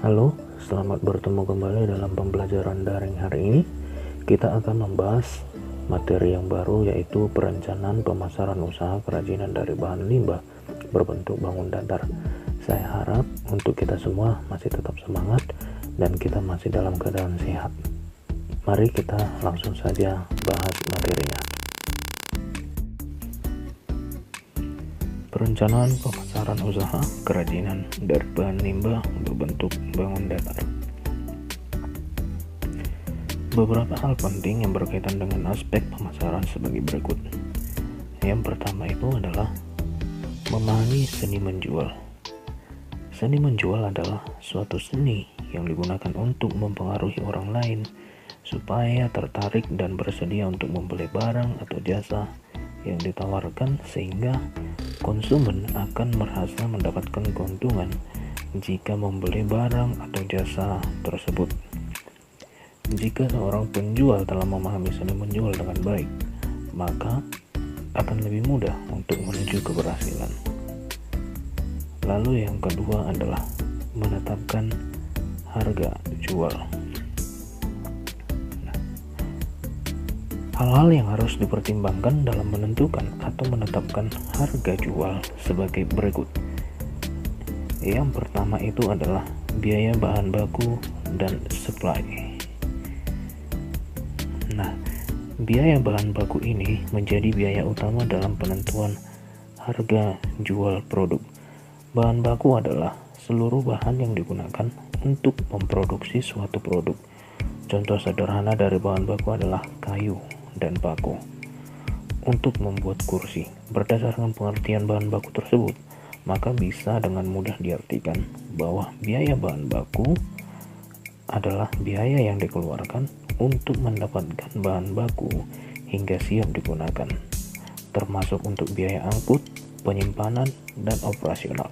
Halo, selamat bertemu kembali dalam pembelajaran daring hari ini. Kita akan membahas materi yang baru, yaitu perencanaan pemasaran usaha kerajinan dari bahan limbah berbentuk bangun datar. Saya harap untuk kita semua masih tetap semangat dan kita masih dalam keadaan sehat. Mari kita langsung saja bahas materinya. Perencanaan pemasaran usaha kerajinan dari bahan limbah berbentuk bangun datar. Beberapa hal penting yang berkaitan dengan aspek pemasaran sebagai berikut. Yang pertama itu adalah memahami seni menjual. Seni menjual adalah suatu seni yang digunakan untuk mempengaruhi orang lain supaya tertarik dan bersedia untuk membeli barang atau jasa yang ditawarkan, sehingga konsumen akan merasa mendapatkan keuntungan jika membeli barang atau jasa tersebut. Jika seorang penjual telah memahami seni menjual dengan baik, maka akan lebih mudah untuk menuju keberhasilan. Lalu yang kedua adalah menetapkan harga jual. Hal-hal yang harus dipertimbangkan dalam menentukan atau menetapkan harga jual sebagai berikut. Yang pertama itu adalah biaya bahan baku dan supply. Nah, biaya bahan baku ini menjadi biaya utama dalam penentuan harga jual produk. Bahan baku adalah seluruh bahan yang digunakan untuk memproduksi suatu produk. Contoh sederhana dari bahan baku adalah kayu dan paku. Untuk membuat kursi, berdasarkan pengertian bahan baku tersebut, maka bisa dengan mudah diartikan bahwa biaya bahan baku adalah biaya yang dikeluarkan untuk mendapatkan bahan baku hingga siap digunakan, termasuk untuk biaya angkut, penyimpanan, dan operasional.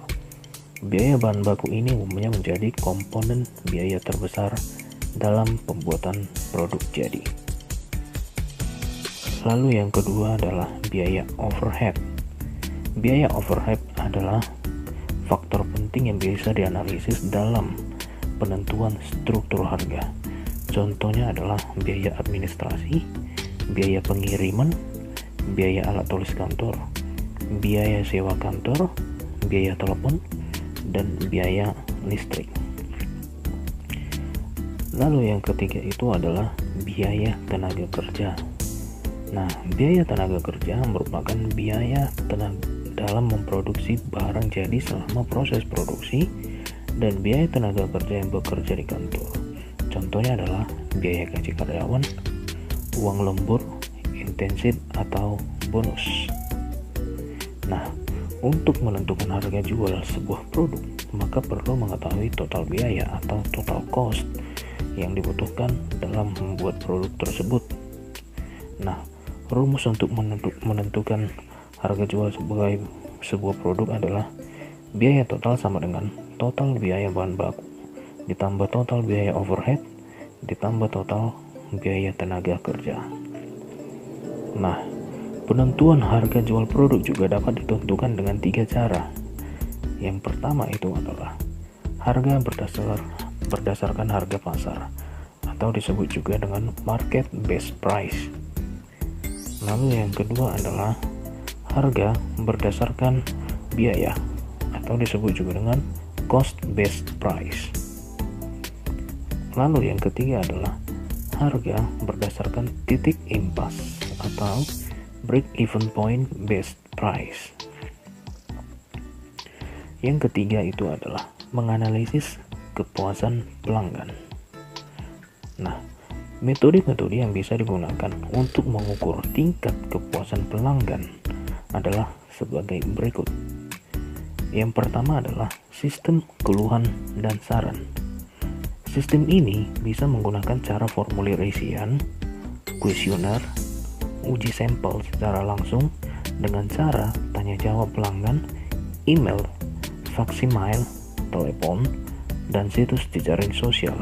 Biaya bahan baku ini umumnya menjadi komponen biaya terbesar dalam pembuatan produk jadi. Lalu yang kedua adalah biaya overhead. Biaya overhead adalah faktor penting yang bisa dianalisis dalam penentuan struktur harga. Contohnya adalah biaya administrasi, biaya pengiriman, biaya alat tulis kantor, biaya sewa kantor, biaya telepon, dan biaya listrik. Lalu yang ketiga itu adalah biaya tenaga kerja. Nah, biaya tenaga kerja merupakan biaya dalam memproduksi barang jadi selama proses produksi dan biaya tenaga kerja yang bekerja di kantor. Contohnya adalah biaya gaji karyawan, uang lembur, intensif, atau bonus. Nah, untuk menentukan harga jual sebuah produk, maka perlu mengetahui total biaya atau total cost yang dibutuhkan dalam membuat produk tersebut. Nah, rumus untuk menentukan harga jual sebagai sebuah produk adalah biaya total sama dengan total biaya bahan baku ditambah total biaya overhead ditambah total biaya tenaga kerja. Nah, penentuan harga jual produk juga dapat ditentukan dengan 3 cara. Yang pertama itu adalah harga berdasarkan harga pasar atau disebut juga dengan market based price. Lalu yang kedua adalah harga berdasarkan biaya atau disebut juga dengan cost based price. Lalu yang ketiga adalah harga berdasarkan titik impas atau break even point based price. Yang ketiga itu adalah menganalisis kepuasan pelanggan. Nah, metode-metode yang bisa digunakan untuk mengukur tingkat kepuasan pelanggan adalah sebagai berikut. Yang pertama adalah sistem keluhan dan saran. Sistem ini bisa menggunakan cara formulir isian, kuesioner, uji sampel secara langsung dengan cara tanya jawab pelanggan, email, faksimiles, telepon, dan situs jejaring sosial.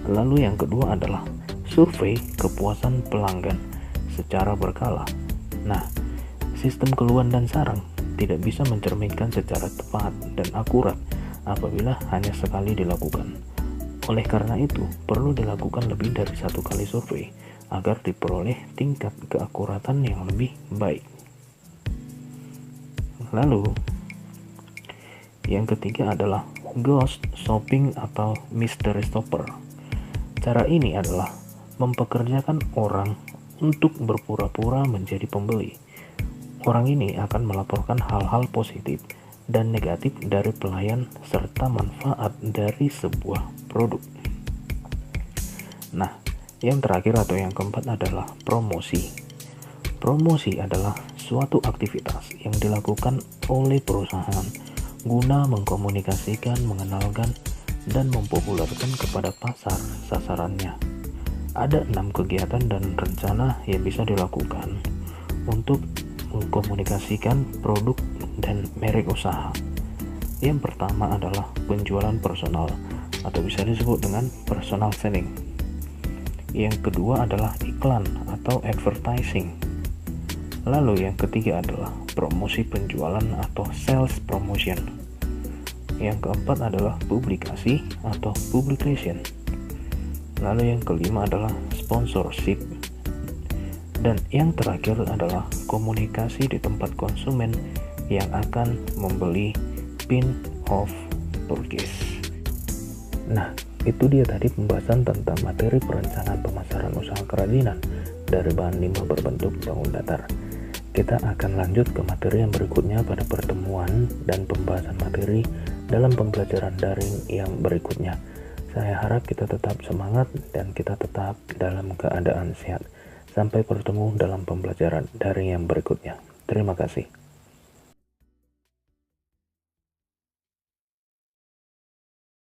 Lalu yang kedua adalah survei kepuasan pelanggan secara berkala. Nah, sistem keluhan dan saran tidak bisa mencerminkan secara tepat dan akurat apabila hanya sekali dilakukan. Oleh karena itu, perlu dilakukan lebih dari satu kali survei agar diperoleh tingkat keakuratan yang lebih baik. Lalu, yang ketiga adalah ghost shopping atau mystery shopper. Cara ini adalah mempekerjakan orang untuk berpura-pura menjadi pembeli. Orang ini akan melaporkan hal-hal positif dan negatif dari pelayan serta manfaat dari sebuah produk. Nah, yang terakhir atau yang keempat adalah promosi. Promosi adalah suatu aktivitas yang dilakukan oleh perusahaan guna mengkomunikasikan, mengenalkan, dan mempopulerkan kepada pasar sasarannya. Ada 6 kegiatan dan rencana yang bisa dilakukan untuk mengkomunikasikan produk dan merek usaha. Yang pertama adalah penjualan personal atau bisa disebut dengan personal selling. Yang kedua adalah iklan atau advertising. Lalu yang ketiga adalah promosi penjualan atau sales promotion. Yang keempat adalah publikasi atau publication. Lalu yang kelima adalah sponsorship. Dan yang terakhir adalah komunikasi di tempat konsumen yang akan membeli pin of purchase. Nah, itu dia tadi pembahasan tentang materi perencanaan pemasaran usaha kerajinan dari bahan limbah berbentuk bangun datar. Kita akan lanjut ke materi yang berikutnya pada pertemuan dan pembahasan materi dalam pembelajaran daring yang berikutnya. Saya harap kita tetap semangat dan kita tetap dalam keadaan sehat. Sampai bertemu dalam pembelajaran daring yang berikutnya. Terima kasih.